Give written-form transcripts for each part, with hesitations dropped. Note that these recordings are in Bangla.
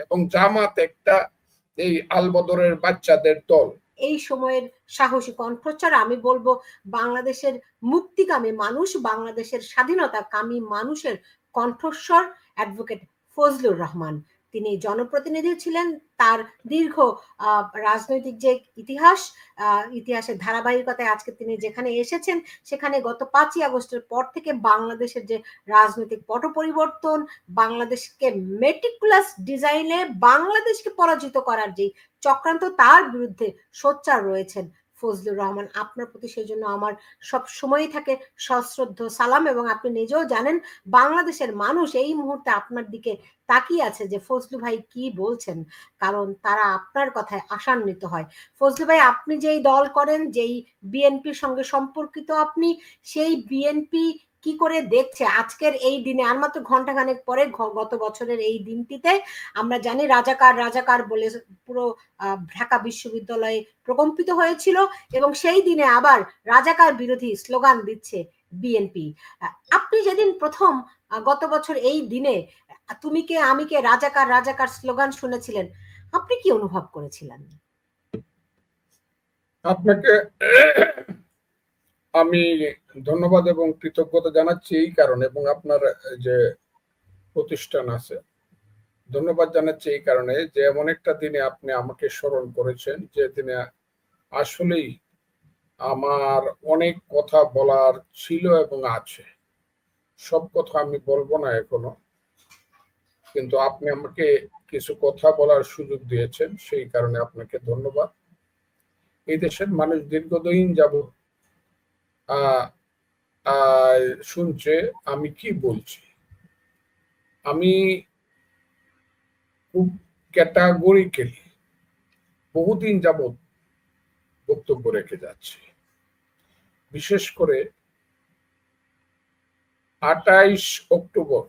এবং জামাত একটা এই আলবদরের বাচ্চাদের দল। এই সময়ের সাহসী কণ্ঠস্বর আমি বলবো বাংলাদেশের মুক্তিকামী মানুষ, বাংলাদেশের স্বাধীনতাকামী মানুষের কণ্ঠস্বর অ্যাডভোকেট ফজলুর রহমান। তিনি জনপ্রতিনিধি ছিলেন, তার দীর্ঘ রাজনৈতিক যে ইতিহাসের ধারাবাহিকতায় আজকে তিনি যেখানে এসেছেন, সেখানে গত 5ই আগস্টের পর থেকে বাংলাদেশের যে রাজনৈতিক পট পরিবর্তন, বাংলাদেশকে মেটিকুলাস ডিজাইনে বাংলাদেশকে পরাজিত করার যে চক্রান্ত, তার বিরুদ্ধে সোচ্চার রয়েছেন ফজলুর রহমান। আপনার প্রতি সেই জন্য আমার সব সময়ই থাকে সশ্রদ্ধ সালাম, এবং আপনি নিজেও জানেন বাংলাদেশের মানুষ এই মুহূর্তে আপনার দিকে তাকিয়ে আছে যে ফজলু ভাই কি বলছেন, কারণ তারা আপনার কথায় আশান্বিত হয়। ফজলু ভাই, আপনি যেই দল করেন, যেই বিএনপির সঙ্গে সম্পর্কিত, আপনি সেই বিএনপি কি করে দেখছে আজকের এই দিনে? আর মাত্র ঘন্টাখানেক পরে গত বছরের এই দিনটিতে আমরা জানি রাজাকার রাজাকার বলে পুরো ঢাকা বিশ্ববিদ্যালয়ে প্রকম্পিত হয়েছিল, এবং সেই দিনে আবার রাজাকার বিরোধী স্লোগান দিচ্ছে বিএনপি। আপনি যেদিন প্রথম গত বছর এই দিনে তুমি কে আমি কে রাজাকার রাজাকার স্লোগান শুনেছিলেন, আপনি কি অনুভব করেছিলেন? আপনাকে আমি ধন্যবাদ এবং কৃতজ্ঞতা জানাচ্ছি এই কারণে, এবং আপনার যে প্রতিষ্ঠান আছে ধন্যবাদ জানাচ্ছি এই কারণে যে এমন একটা দিনে আপনি আমাকে স্মরণ করেছেন, যে দিনে আসলেই আমার অনেক কথা বলার ছিল এবং আছে। সব কথা আমি বলবো না এখনো, কিন্তু আপনি আমাকে কিছু কথা বলার সুযোগ দিয়েছেন, সেই কারণে আপনাকে ধন্যবাদ। এই দেশের মানুষ দীর্ঘদিন যাবত শুনছে আমি কি বলছি। আমি খুব ক্যাটাগরিক্যালি বহুদিন যাবত বক্তব্য রেখে যাচ্ছি। বিশেষ করে 28 অক্টোবর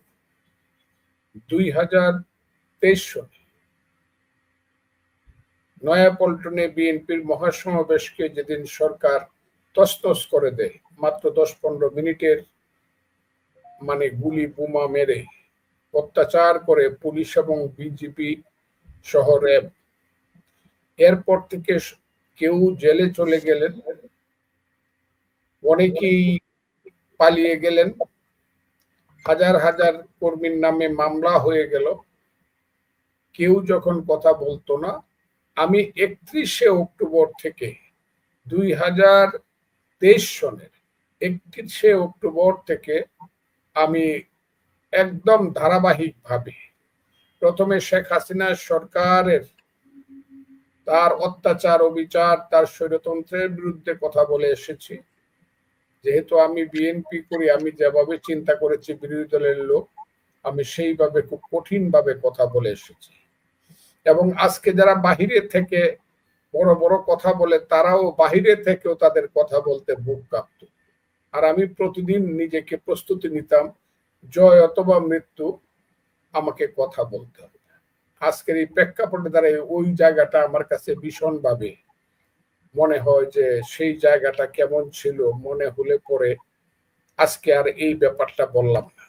2023 সনে নয়াপল্টনে বিএনপির মহাসমাবেশকে যেদিন সরকার তছনছ করে দেয়, মাত্র 10-15 মিনিটের গুলি বোমা মেরে অত্যাচার করে পুলিশ এবং বিজিবি সহ র্যাব, এরপর থেকে কেউ জেলে চলে গেলেন, অনেকেই পালিয়ে গেলেন, হাজার হাজার কর্মীর নামে মামলা হয়ে গেল, কেউ যখন কথা বলতো না। আমি 31শে অক্টোবর থেকে 2023 সনের 31শে অক্টোবর থেকে আমি একদম ধারাবাহিকভাবে প্রথমে শেখ হাসিনা সরকারের তার অত্যাচার অবিচার, তার স্বৈরতন্ত্রের বিরুদ্ধে কথা বলে এসেছি। যেহেতু আমি বিএনপি করি, আমি যেভাবে চিন্তা করেছি বিরোধী দলের লোক, আমি সেইভাবে খুব কঠিন ভাবে কথা বলে এসেছি। এবং আজকে যারা বাহিরে থেকে বড় বড় কথা বলে, তারাও বাহিরে থেকেও তাদের কথা বলতে বুক কাঁপত। আর আমি প্রতিদিন নিজেকে প্রস্তুতি নিতাম, জয় অথবা মৃত্যু, আমাকে কথা বলতে হবে। আজকের এই প্রেক্ষাপটে দাঁড়িয়ে ওই জায়গাটা আমার কাছে ভীষণভাবে মনে হয় যে সেই জায়গাটা কেমন ছিল, মনে হলে পরে আজকে আর এই ব্যাপারটা বললাম না।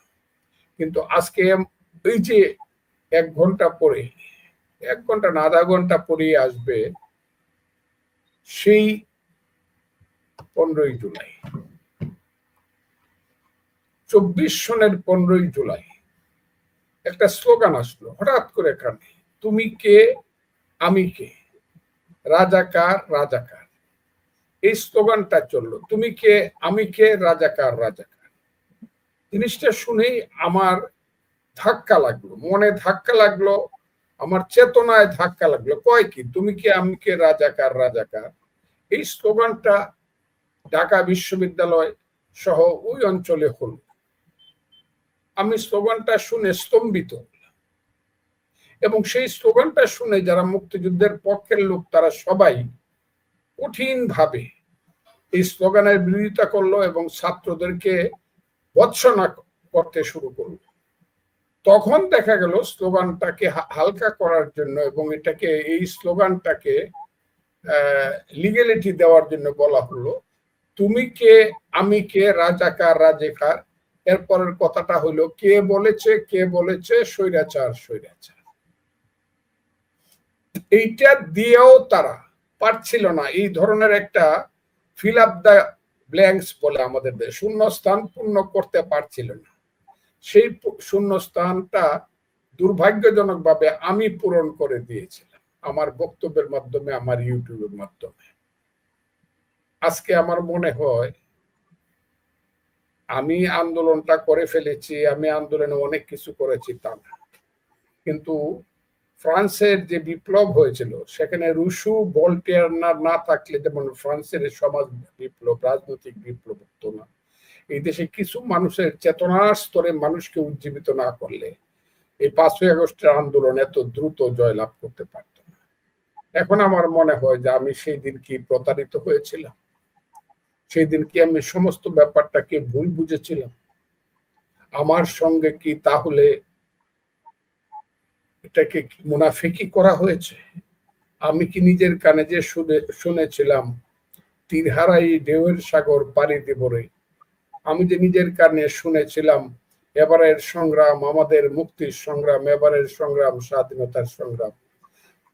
কিন্তু আজকে এই যে 1 ঘন্টা পরে, 1 ঘন্টা না আধা ঘন্টা পরেই আসবে সেই 15ই জুলাই, 24 সনের 15ই জুলাই একটা স্লোগান আসলো হঠাৎ করে এখানে, তুমি কে আমি কে, রাজাকার রাজাকার। এই স্লোগানটা চললো, তুমি কে আমি কে, রাজাকার রাজাকার। জিনিসটা শুনেই আমার ধাক্কা লাগলো, মনে ধাক্কা লাগলো, আমার চেতনায় ধাক্কা লাগলো। কয় কি তুমি কে আমি কে, রাজাকার রাজাকার। এই স্লোগানটা ঢাকা বিশ্ববিদ্যালয় সহ ওই অঞ্চলে হল। আমি স্লোগানটা শুনে স্তম্ভিত, এবং সেই স্লোগানটা শুনে যারা মুক্তিযুদ্ধের পক্ষের লোক তারা সবাই কঠিন ভাবে এই স্লোগানের বিরোধিতা করলো এবং ছাত্রদেরকে ভৎসনা করতে শুরু করলো। তখন দেখা গেল স্লোগানটাকে হালকা করার জন্য এবং এটাকে এই স্লোগানটাকে লিগ্যালিটি দেওয়ার জন্য বলা হলো, তুমি কে আমি কে, রাজাকার রাজাকার। এরপরের কথাটা হলো কে বলেছে স্বৈরাচার স্বৈরাচার। এইটা দিয়েও তারা পারছিল না এই ধরনের একটা ফিল আপ দ্য ব্ল্যাঙ্কস বলে আমাদের দেশ, শূন্যস্থান পূর্ণ করতে পারছিল না। সেই শূন্যস্থানটা দুর্ভাগ্যজনকভাবে আমি পূরণ করে দিয়েছিলাম আমার বক্তব্যের মাধ্যমে, আমার ইউটিউবের মাধ্যমে। আজকে আমার মনে হয় আমি আন্দোলনটা করে ফেলেছি, আমি আন্দোলনে অনেক কিছু করেছি তা না, কিন্তু ফ্রান্সের যে বিপ্লব হয়েছিল সেখানে রুশু ভলটেয়ার না থাকলে, যেমন ফ্রান্সের সমাজ বিপ্লব রাজনৈতিক বিপ্লব হতো না। এই দেশে কিছু মানুষের চেতনার স্তরে মানুষকে উজ্জীবিত না করলে এই 5ই আগস্টের আন্দোলন এত দ্রুত জয়লাভ করতে পারত না। এখন আমার মনে হয় যে আমি সেই দিন কি প্রতারিত হয়েছিলাম, সেই দিন কি আমি সমস্ত ব্যাপারটাকে ভুল বুঝেছিলাম, আমার সঙ্গে কি তাহলে এটাকে মুনাফিকি করা হয়েছে? আমি কি নিজের কানে যে শুনেছিলাম তীরহারাই ঢেউয়ের সাগর পাড়ি দেব রে, আমি যে নিজের কানে শুনেছিলাম এবারের সংগ্রাম আমাদের মুক্তির সংগ্রাম, এবারের সংগ্রাম স্বাধীনতার সংগ্রাম,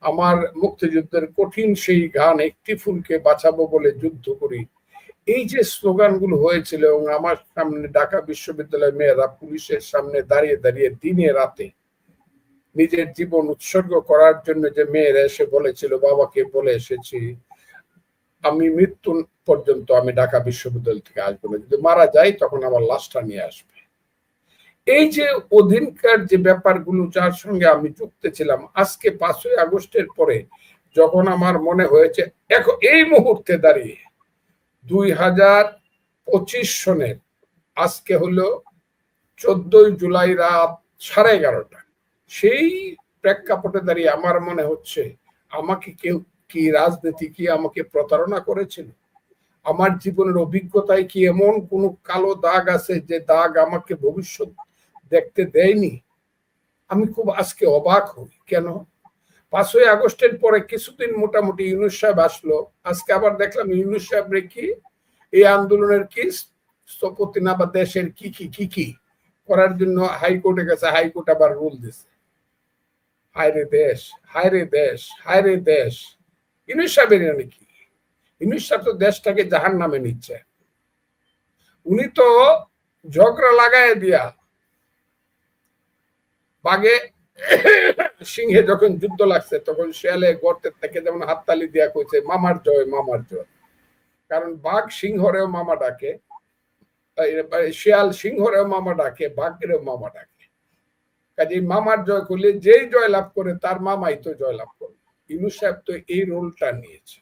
আমার মুক্তিযুদ্ধের কঠিন সেই গান একটি ফুলকে বাঁচাবো বলে যুদ্ধ করি, এই যে স্লোগানগুলো হয়েছিল, এবং আমার সামনে ঢাকা বিশ্ববিদ্যালয়ের মেয়েরা পুলিশের সামনে দাঁড়িয়ে দাঁড়িয়ে দিনে রাতে নিজের জীবন উৎসর্গ করার জন্য যে মেয়েরা এসে বলেছিল বাবাকে বলে এসেছি আমি মৃত্যু পর্যন্ত আমি ঢাকা বিশ্ববিদ্যালয় থেকে আসবো না, যদি মারা যাই তখন আমার লাশটা নিয়ে আসবে। এই যে অধীনকার যে ব্যাপারগুলো যার সঙ্গে আমি যুক্ত ছিলাম, আজকে 5ই আগস্টের পরে যখন আমার মনে হয়েছে এখন এই মুহূর্তে দাঁড়িয়ে 2025 সনের আজকে হলো 14ই জুলাই রাত 11:30, সেই প্রেক্ষাপটে দাঁড়িয়ে আমার মনে হচ্ছে আমাকে কেউ কি রাজনীতি কি আমাকে প্রতারণা করেছিল? আমার জীবনের অভিজ্ঞতায় কি এমন কোন কালো দাগ আছে যে দাগ আমাকে ভবিষ্যৎ দেখতে দেয়নি? আমি খুব আজকে অবাক হই। কেন 5ই আগস্টের পরে কিছুদিন মোটামুটি ইউনূস সাহেব আসলো, আজকে আবার দেখলাম ইউনূস সাহেব কি এই আন্দোলনের কি স্থপতি না বা দেশের কি কি কি কি করার জন্য হাইকোর্টে গেছে, হাইকোর্ট আবার রুল দিছে। হায়রে দেশ, হায়রে দেশ, হায়রে দেশ। ইউনূস সাহেবের নাকি ইউনূস সাহেব তো দেশটাকে জাহান্নামে নিচ্ছে। উনি তো ঝগড়া লাগায় দিয়া বাঘে সিংহে যখন যুদ্ধ লাগছে তখন শিয়ালে গর্তের থেকে যেমন হাততালি দিয়া কইছে মামার জয়, মামার জয়। কারণ বাঘ সিংহরেও মামা ডাকে, শিয়াল সিংহরেও মামা ডাকে, বাঘেরও মামা ডাকে। কাজে মামার জয় করলে যেই জয় লাভ করে তার মামাই তো জয় লাভ করে। ইউনূস সাহেব তো এই রোলটা নিয়েছে।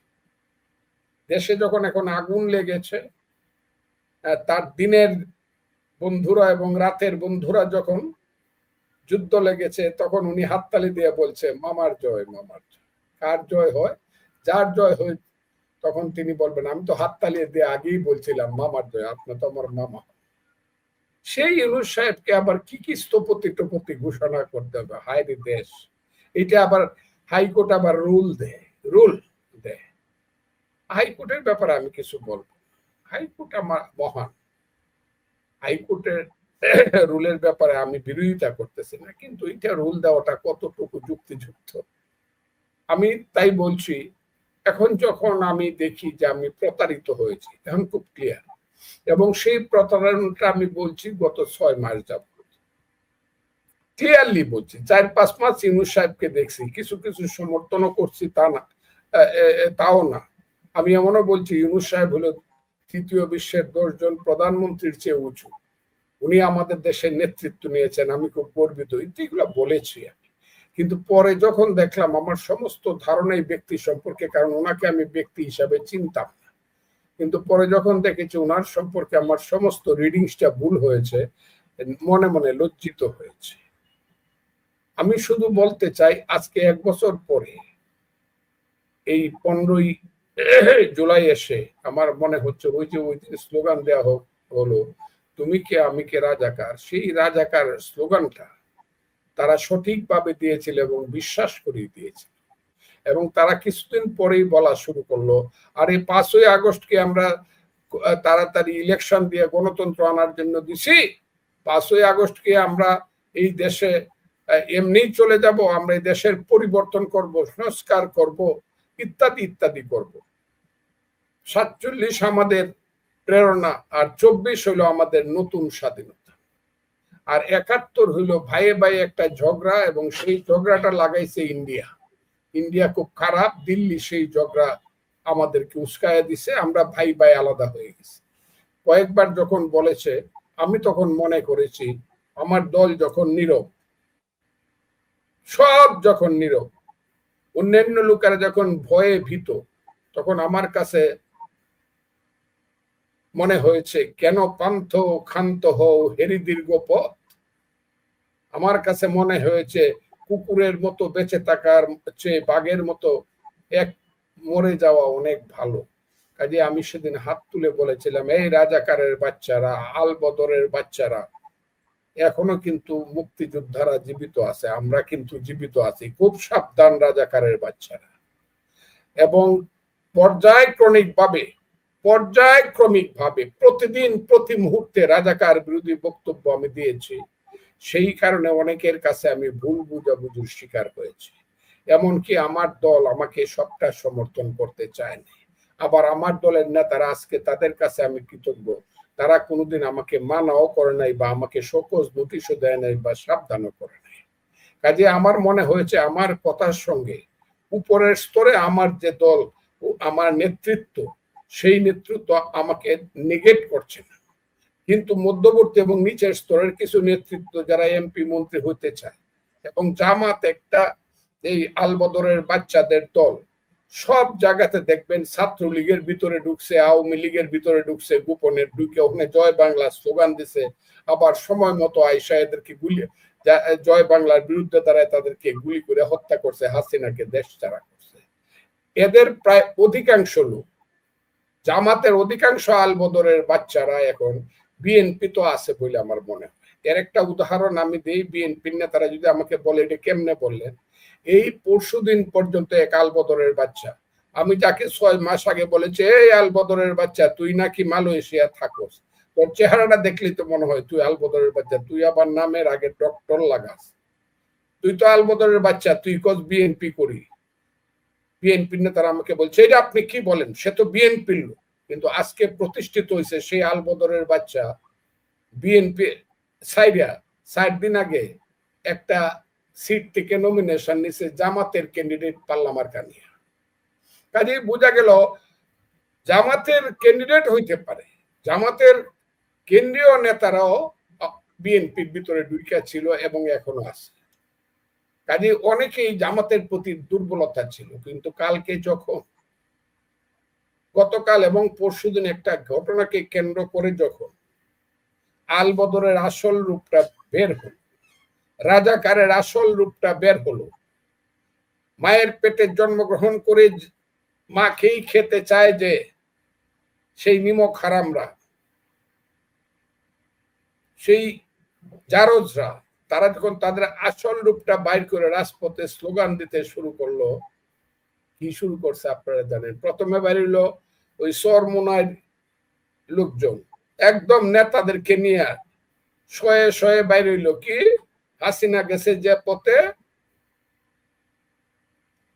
দেশে যখন এখন আগুন লেগেছে, তার দিনের বন্ধুরা এবং রাতের বন্ধুরা যখন যুদ্ধ লেগেছে তখন উনি হাততালি দিয়ে বলছে মামার জয়, মামার জয়। কার জয় হয়? যার জয় হয় তখন তিনি বলবেন আমি তো হাততালি দিয়ে আগেই বলছিলাম মামার জয়, আপনি তো আমার মামা। সেই ইউনূস সাহেবকে আবার কি কি স্থপতি টপতি ঘোষণা করতে হবে? হায়রে দেশ। এটা আবার হাইকোর্ট আবার রুল দেয়। হাইকোর্টের ব্যাপারে আমি কিছু বলবো। হাইকোর্ট আমার মহান, হাইকোর্টের রুলের ব্যাপারে আমি বিরোধিতা করতেছি না, কিন্তু এটা রুল দেওয়াটা কতটুকু যুক্তিযুক্ত আমি তাই বলছি। এখন যখন আমি দেখি যে আমি প্রতারিত হয়েছি, এখন খুব ক্লিয়ার, এবং সেই প্রতারণাটা আমি বলছি গত 6 মাস যাবত ক্লিয়ারলি বলছি। 4-5 মাস ইউনূস সাহেবকে দেখছি, কিছু কিছু সমর্থনও করছি তা না, তাও না। আমি এমনও বলছি ইউনূস সাহেব হলো তৃতীয় বিশ্বের 10 জন প্রধানমন্ত্রীর চেয়ে উঁচু, উনি আমাদের দেশের নেতৃত্ব নিয়েছেন, আমি খুব গর্বিত, এগুলো বলেছি আমি। কিন্তু পরে যখন দেখলাম আমার সমস্ত ধারণাই ব্যক্তি সম্পর্কে, কারণ ওনাকে আমি ব্যক্তি হিসাবে চিনতাম না, কিন্তু পরে যখন দেখেছি ওনার সম্পর্কে আমার সমস্ত রিডিংসটা ভুল হয়েছে, মনে মনে লজ্জিত হয়েছে। আমি শুধু বলতে চাই আজকে 1 বছর পরে এই 15ই জুলাই এসে আমার মনে হচ্ছে ওই যে ওই দিন স্লোগান দেওয়া হলো তুমি কে আমি কে রাজাকার, সেই রাজাকার স্লোগানটা তারা সঠিকভাবে দিয়েছিল এবং বিশ্বাস করিয়ে দিয়েছিল। এবং তারা কিছুদিন পরেই বলা শুরু করলো আরে 5ই আগস্টকে আমরা তাড়াতাড়ি ইলেকশন দিয়ে গণতন্ত্র আনার জন্য দিছি, 5ই আগস্টকে আমরা এই দেশে এমনি চলে যাব, আমরা এই দেশের পরিবর্তন করব, সংস্কার করব, ইত্যাদি ইত্যাদি করব। 47 আমাদের প্রেরণা, আর 24 হইল আমাদের নতুন স্বাধীনতা, আর 71 হইল ভাইয়ে ভাই একটা ঝগড়া, এবং সেই ঝগড়াটা লাগাইছে ইন্ডিয়া। ইন্ডিয়া খুব খারাপ, দিল্লি সেই ঝগড়া আমাদেরকে উস্কায়া দিছে, আমরা ভাই ভাই আলাদা হয়ে গেছি। কয়েকবার যখন বলেছে, আমি তখন মনে করেছি আমার দল যখন নীরব, সব যখন নীরব, অন্যান্য লোকেরা যখন ভয়ে ভীত, তখন আমার কাছে মনে হয়েছে কেন পান্থ ক্ষান্ত হও হেরি দীর্ঘ পথ। আমার কাছে মনে হয়েছে কুকুরের মতো বেঁচে থাকার চেয়ে বাঘের মতো এক মরে যাওয়া অনেক ভালো। কাজে আমি সেদিন হাত তুলে বলেছিলাম, এই রাজাকারের বাচ্চারা, আল বদরের বাচ্চারা, এখনো কিন্তু মুক্তিযোদ্ধারা জীবিত আছে, আমরা কিন্তু জীবিত আছি, খুব সাবধান রাজাকারের বাচ্চারা। এবং পর্যায়ক্রমিকভাবে প্রতিদিন প্রতি মুহূর্তে রাজাকার বিরোধী বক্তব্য আমি দিয়েছি। সেই কারণে অনেকের কাছে আমি ভুল বুঝাবুঝির শিকার হয়েছি। এমনকি আমার দল আমাকে সবটা সমর্থন করতে চায়নি। আবার আমার দলের নেতারা আজকে, তাদের কাছে আমি কৃতজ্ঞ, তারা কোনোদিন আমাকে মানাও করে নাই, বা আমাকে সকোজ নোটিশও দেয় নাই, বা সাবধানও করে নাই। কাজে আমার মনে হয়েছে আমার কথার সঙ্গে উপরের স্তরে আমার যে দল, আমার নেতৃত্ব, সেই নেতৃত্ব আমাকে নেগেট করছে না। কিন্তু মধ্যবর্তী এবং নিচের স্তরের কিছু নেতৃত্ব যারা এমপি মন্ত্রী হতে চায়, এবং জামাত একটা এই আলবদরের বাচ্চাদের দল, সব জায়গাতে দেখবেন ছাত্রলীগের ভিতরে ঢুকছে, আওয়ামী লীগের ভিতরে ঢুকছে, গোপনে ঢুকে ওখানে জয় বাংলা স্লোগান দিছে, আবার সময় মতো আইসা এদেরকে গুলি, জয় বাংলার বিরুদ্ধে দাঁড়ায় তাদেরকে গুলি করে হত্যা করছে, হাসিনাকে দেশ ছাড়া করছে। এদের প্রায় অধিকাংশ লোক, জামাতের অধিকাংশ আলবদরের বাচ্চারা এখন বিএনপি তো আছে বলে আমার মনে হয়। এর একটা উদাহরণ আমি দিই, বিএনপির নেতারা যদি আমাকে বলে এটা কেমনে বললেন, এই পরশুদিন পর্যন্ত এক আলবদরের বাচ্চা, আমি যাকে 6 মাস আগে বলেছি, এই আলবদরের বাচ্চা তুই নাকি মালয়েশিয়া থাকোস, তোর চেহারাটা দেখলি তো মনে হয় তুই আলবদরের বাচ্চা, তুই আবার নামের আগে ডক্টর লাগাস, তুই তো আলবদরের বাচ্চা, তুই কস বিএনপি করি। বিএনপির নেতারা আমাকে বলছে, এটা আপনি কি বলেন, সে তো বিএনপির লোক। কিন্তু আজকে প্রতিষ্ঠিত হয়েছে সেই আলবদরের বাচ্চা বিএনপি 4 দিন আগে একটা সিট থেকে নমিনেশন নিছে জামাতের ক্যান্ডিডেট পাল্লা নিয়ে। কাজে বোঝা গেল জামাতের ক্যান্ডিডেট হইতে পারে, জামাতের কেন্দ্রীয় নেতারাও বিএনপির ভিতরে ঢুকে ছিল এবং এখনো আছে। কাজে অনেকেই জামাতের প্রতি দুর্বলতা ছিল। কিন্তু কালকে যখন, গতকাল এবং পরশুদিন একটা ঘটনাকে কেন্দ্র করে যখন আলবদরের আসল রূপটা বের হল, রাজাকারের আসল রূপটা বের হলো, মায়ের পেটে জন্মগ্রহণ করে মাকেই খেতে চায় যে সেই নিমক হারামরা, সেই জারজরা, তারা যখন তাদের আসল রূপটা বাইর করে রাজপথে স্লোগান দিতে শুরু করলো, কি শুরু করছে আপনারা জানেন। প্রথমে বাইরিল ওই চরমোনার লোকজন, একদম নেতাদেরকে নিয়ে শয়ে শয়ে বাইরে হইল, কি হাসিনা গেছে যে পথে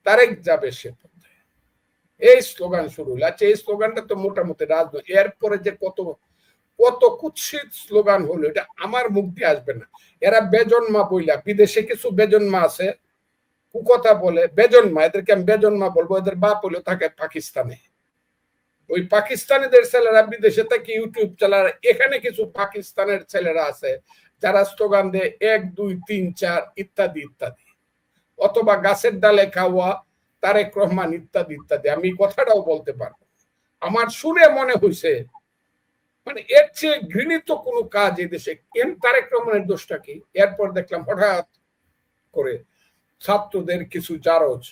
তারেক যাবে সে পথে, এই স্লোগান শুরু হলো। আচ্ছা, এই স্লোগানটা তো মোটামুটি রাজনৈতিক, এরপরে যে কত কত কুৎসিত স্লোগান হলো, এটা আমার মুখ দিয়ে আসবে না। এরা বেজন্মা বইলা, বিদেশে কিছু বেজন্মা আছে, কুকথা বলে বেজন্মা, এদেরকে আমি বেজন্মা বলবো, এদের বাপ হইলো থাকে পাকিস্তানে। ওই পাকিস্তানিদের ছেলেরা বিদেশে থেকে ইউটিউব চালায়, এখানে কিছু পাকিস্তানের ছেলেরা আছে যারা স্লোগান দেয় 1 2 3 4 ইত্যাদি ইত্যাদি, অথবা গাছের ডালে খাওয়া, তারেক রহমান ইত্যাদি ইত্যাদি। আমি কথাটাও বলতে পারবো। আমার শুনে মনে হয়েছে মানে এর চেয়ে ঘৃণিত কোনো কাজ এই দেশে, তারেক রহমানের দোষটা কি? এরপর দেখলাম হঠাৎ করে ছাত্রদের কিছু জারজ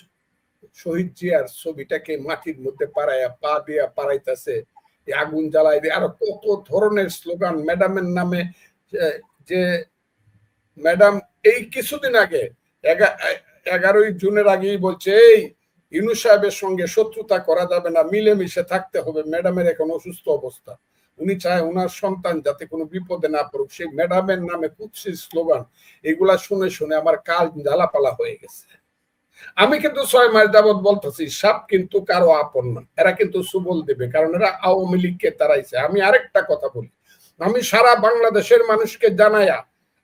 শহীদ জিয়ার ছবিটাকে মাটির মধ্যে পাড়াইয়া পা দিয়া পাড়াইতেছে, আগুন জ্বালাই দিয়ে, আরো কত ধরনের স্লোগান ম্যাডামের নামে। যে ম্যাডাম এই কিছুদিন আগে 11ই জুনের আগেই বলছে, এই ইউনূস সাহেবের সঙ্গে শত্রুতা করা যাবে না, মিলেমিশে থাকতে হবে, ম্যাডামের এখন অসুস্থ অবস্থা। উনি চায় ওনার সন্তান যাতে কোনো বিপদে না পড়ুক। সেই ম্যাডামের নামে কুৎসি স্লোগান, এগুলা শুনে শুনে আমার কাল জ্বালাপালা হয়ে গেছে। আমি কিন্তু 6 মাস যাবৎ বলতেছি, সাপ কিন্তু কারো আপন না, এরা কিন্তু সুবল দেবে, কারণ এরা আওয়ামী লীগকে তাড়াইছে। আমি আরেকটা কথা বলি, আমি সারা বাংলাদেশের মানুষকে জানায়া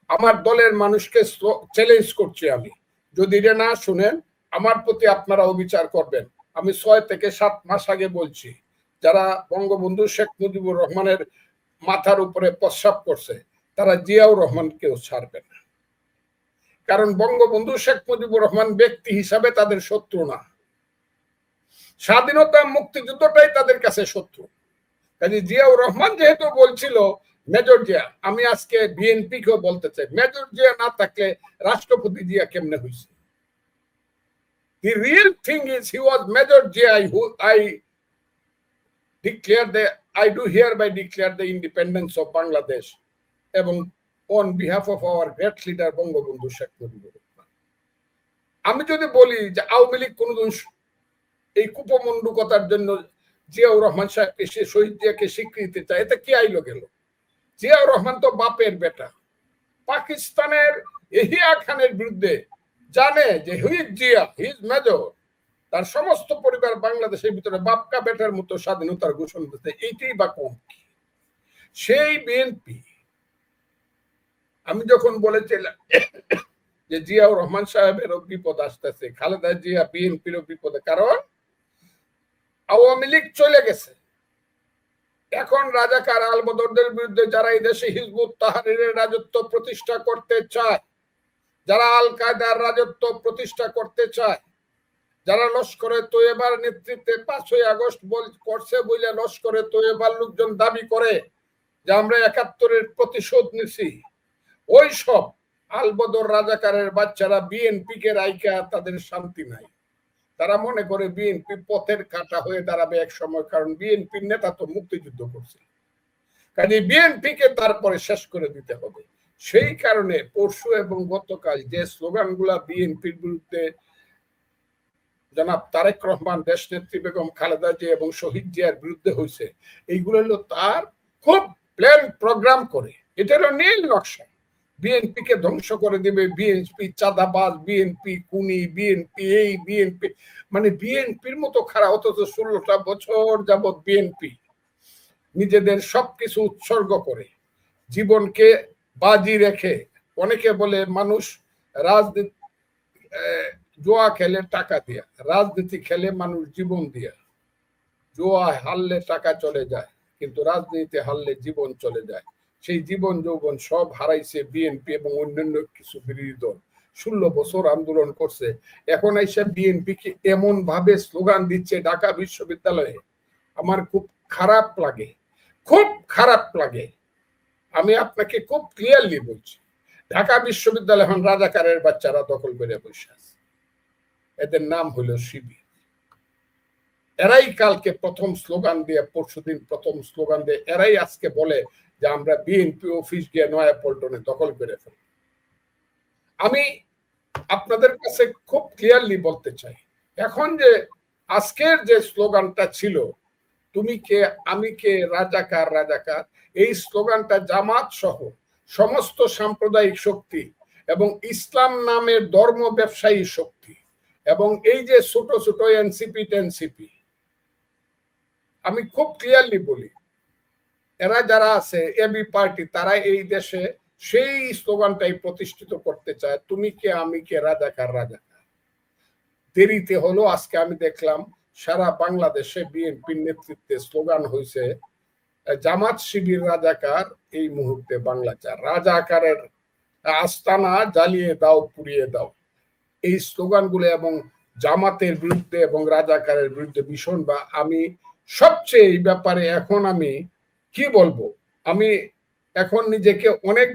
আমার দলের মানুষকে চ্যালেঞ্জ করছি, আমি যদি এটা না শুনেন আমার প্রতি আপনারা অবিচার করবেন। আমি 6 থেকে 7 মাস আগে বলছি, যারা বঙ্গবন্ধু শেখ মুজিবুর রহমানের মাথার উপরে প্রস্রাব করছে তারা জিয়াউর রহমানকেও ছাড়বে না, কারণ বঙ্গবন্ধু শেখ মুজিবুর রহমান ব্যক্তি হিসাবে তাদের শত্রু না, স্বাধীনতা মুক্তিযুদ্ধটাই তাদের কাছে শত্রু। কাজে জিয়াউর রহমান যেহেতু বলছিল মেজর জিয়া, আমি আজকে বিএনপি কেও বলতে চাই, মেজর জিয়া না থাকলে রাষ্ট্রপতি জিয়া কেমনে হয়েছে? The real thing is he was Major Jia, who I do hereby declare the independence of Bangladesh এবং on behalf of our great leader Bangabandhu Sheikh Mujibur Rahman. আমি যদি বলি যে আওয়ামী লীগ কোনদিন এই কুপমন্ডুকতার জন্য জিয়াউর রহমান সাহেবকে, সে শহীদ জিয়াকে স্বীকৃতি চায়, এতে কি আইলো গেল? জিয়াউর রহমান তো বাপের বেটা, পাকিস্তানের এহিয়া খানের বিরুদ্ধে জানে যে হুইজ জিয়া, হিজ মেজর, তার সমস্ত পরিবার বাংলাদেশের ভিতরে বাপকা বেটার মতো স্বাধীনতার ঘোষণা দিতে, এইটাই বা কম কি? সেই বিএনপি, আমি যখন বলেছিলাম যে জিয়াউর রহমান সাহেবেরও বিপদ আসতেছে, খালেদা জিয়া বিএনপিরও বিপদে, কারণ আওয়ামী লীগ চলে গেছে, এখন রাজাকার আলবদরদের বিরুদ্ধে যারা এই দেশে হিজবুত তাহরিরের রাজত্ব প্রতিষ্ঠা করতে চায়, যারা আল কায়দার রাজত্ব প্রতিষ্ঠা করতে চায়, যারা লস্করে তৈয়বার নেতৃত্বে 5ই আগস্ট করছে বলে লস্করে তৈয়বার লোকজন দাবি করে যে আমরা 71-এর প্রতিশোধ নিছি, ওই সব আলবদর রাজাকারের বাচ্চারা বিএনপি কে রাইকা তাদের শান্তি নাই। তারা মনে করে বিএনপি পথের কাঁটা হয়ে দাঁড়াবে এক সময়, কারণ বিএনপির নেতা তো মুক্তিযুদ্ধ করছে, কাজে বিএনপি কে তারপরে শেষ করে দিতে হবে। সেই কারণে পরশু এবং গতকাল যে স্লোগানগুলা বিএনপির বিরুদ্ধে জনাব তারেক রহমান, দেশনেত্রী বেগম খালেদা জিয়া এবং শহীদ জিয়ার বিরুদ্ধে হয়েছে, এইগুলো হলো তার খুব প্ল্যান প্রোগ্রাম করে, এটা হলো নীল নকশা। বিএনপি কে ধ্বংস করে দিবে, বিএনপি চাঁদাবাজ, বিএনপি খুনি, বিএনপি এই, বিএনপি মানে বিএনপির মতো খারাপ, অথচ 16টা বছর যাবৎ বিএনপি নিজেদের সবকিছু উৎসর্গ করে জীবনকে বাজি রেখে, অনেকে বলে মানুষ রাজনীতি জোয়া খেলে টাকা দিয়া, রাজনীতি খেলে মানুষ জীবন দিয়া। জোয়া হারলে টাকা চলে যায়, কিন্তু রাজনীতি হারলে জীবন চলে যায়। সেই জীবন যৌবন সব হারাইছে বিএনপি এবং অন্যান্য কিছু বিরোধী দল। 16 বছর আন্দোলন করছে, এখন এসে বিএনপি কে এমন ভাবে স্লোগান দিচ্ছে ঢাকা বিশ্ববিদ্যালয়ে, আমার খুব খারাপ লাগে, খুব খারাপ লাগে। আমি আপনাকে খুব ক্লিয়ারলি বলছি, ঢাকা বিশ্ববিদ্যালয় এখন রাজাকারের বাচ্চারা দখল করে বসে আছে, এদের নাম হলো শিবির। এরাই কালকে প্রথম স্লোগান দিয়ে, পরশুদিন প্রথম স্লোগান দিয়ে, এরাই আজকে বলে যে আমরা বিএনপি অফিস গিয়ে নয়াপল্টনে দখল করে ফেলি। আমি আপনাদের কাছে খুব ক্লিয়ারলি বলতে চাই, এখন যে আজকের যে স্লোগানটা ছিল তুমি কে আমি কে রাজাকার রাজাকার, এই স্লোগানটা জামাত সহ সমস্ত সাম্প্রদায়িক শক্তি এবং ইসলাম নামের ধর্ম ব্যবসায়ী শক্তি এবং এই যে ছোট ছোট এনসিপি টেনসিপি, আমি খুব ক্লিয়ারলি বলি, এরা যারা আছে এবি পার্টি, তারা এই দেশে সেই স্লোগানটাই প্রতিষ্ঠিত করতে চায়, তুমি কে আমি কে রাজাকার রাজাকার। দেরিতে হলো, আজকে আমি দেখলাম সারা বাংলাদেশে বিএনপির নেতৃত্বে স্লোগান হয়েছে জামাত শিবির রাজাকার, এই মুহূর্তে বাংলা চার, রাজাকারের আস্তানা জ্বালিয়ে দাও পুড়িয়ে দাও। এই স্লোগানগুলো এবং জামাতের বিরুদ্ধে এবং রাজাকারের বিরুদ্ধে ভীষণ, বা আমি সবচেয়ে এই ব্যাপারে এখন আমি কি বলবো, আমি এখন নিজেকে অনেক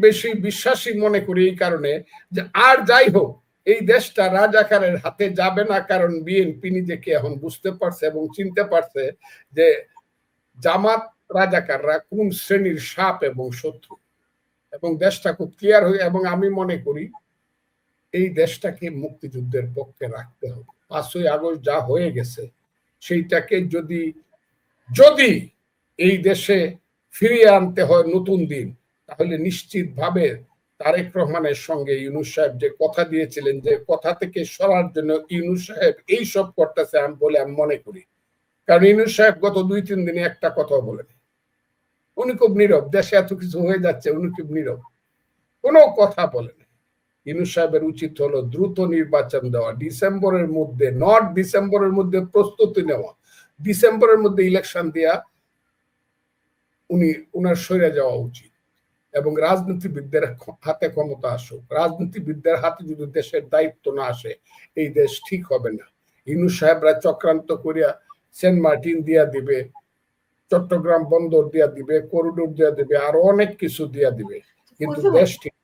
বেশি বিশ্বাসী মনে করি, এই কারণে যে আর যাই হোক এই দেশটা রাজাকারের হাতে যাবে না, কারণ বিএনপি নিজেকে এখন বুঝতে পারছে এবং চিনতে পারছে যে জামাত রাজাকাররা কোন শ্রেণীর সাপ এবং শত্রু, এবং দেশটা খুব ক্লিয়ার হয়ে, এবং আমি মনে করি এই দেশটাকে মুক্তিযুদ্ধের পক্ষে রাখতে হবে। 5ই আগস্ট যা হয়ে গেছে সেইটাকে যদি যদি এই দেশে ফিরিয়ে আনতে হয় নতুন দিন, তাহলে নিশ্চিতভাবে তারেক রহমানের সঙ্গে ইউনূস সাহেব যে কথা দিয়েছিলেন, যে কথা থেকে সরার জন্য ইউনূস সাহেব এই সব করতেছে বলে আমি মনে করি। কারণ ইউনূস সাহেব গত 2-3 দিনে একটা কথাও বলেন, উনি খুব নীরব। দেশে এত কিছু হয়ে যাচ্ছে, উনি খুব নীরব, কোনো কথা বলেন। ইউনূস সাহেবের উচিত হলো দ্রুত নির্বাচন দেওয়া, ডিসেম্বরের মধ্যে, নট ডিসেম্বরের মধ্যে প্রস্তুতি নেওয়া, ডিসেম্বরের মধ্যে ইলেকশন দেওয়া উনার সরে যাওয়া উচিত। এবং রাজনীতিবিদদের হাতে ক্ষমতা আসুক। রাজনীতিবিদদের হাতে যদি দেশের দায়িত্ব না আসে, এই দেশ ঠিক হবে না। ইউনূস সাহেবরা চক্রান্ত করিয়া সেন্ট মার্টিন দিয়া দিবে, চট্টগ্রাম বন্দর দিয়া দিবে, করিডোর দিয়া দিবে, আরো অনেক কিছু দিয়া দিবে, কিন্তু দেশ ঠিক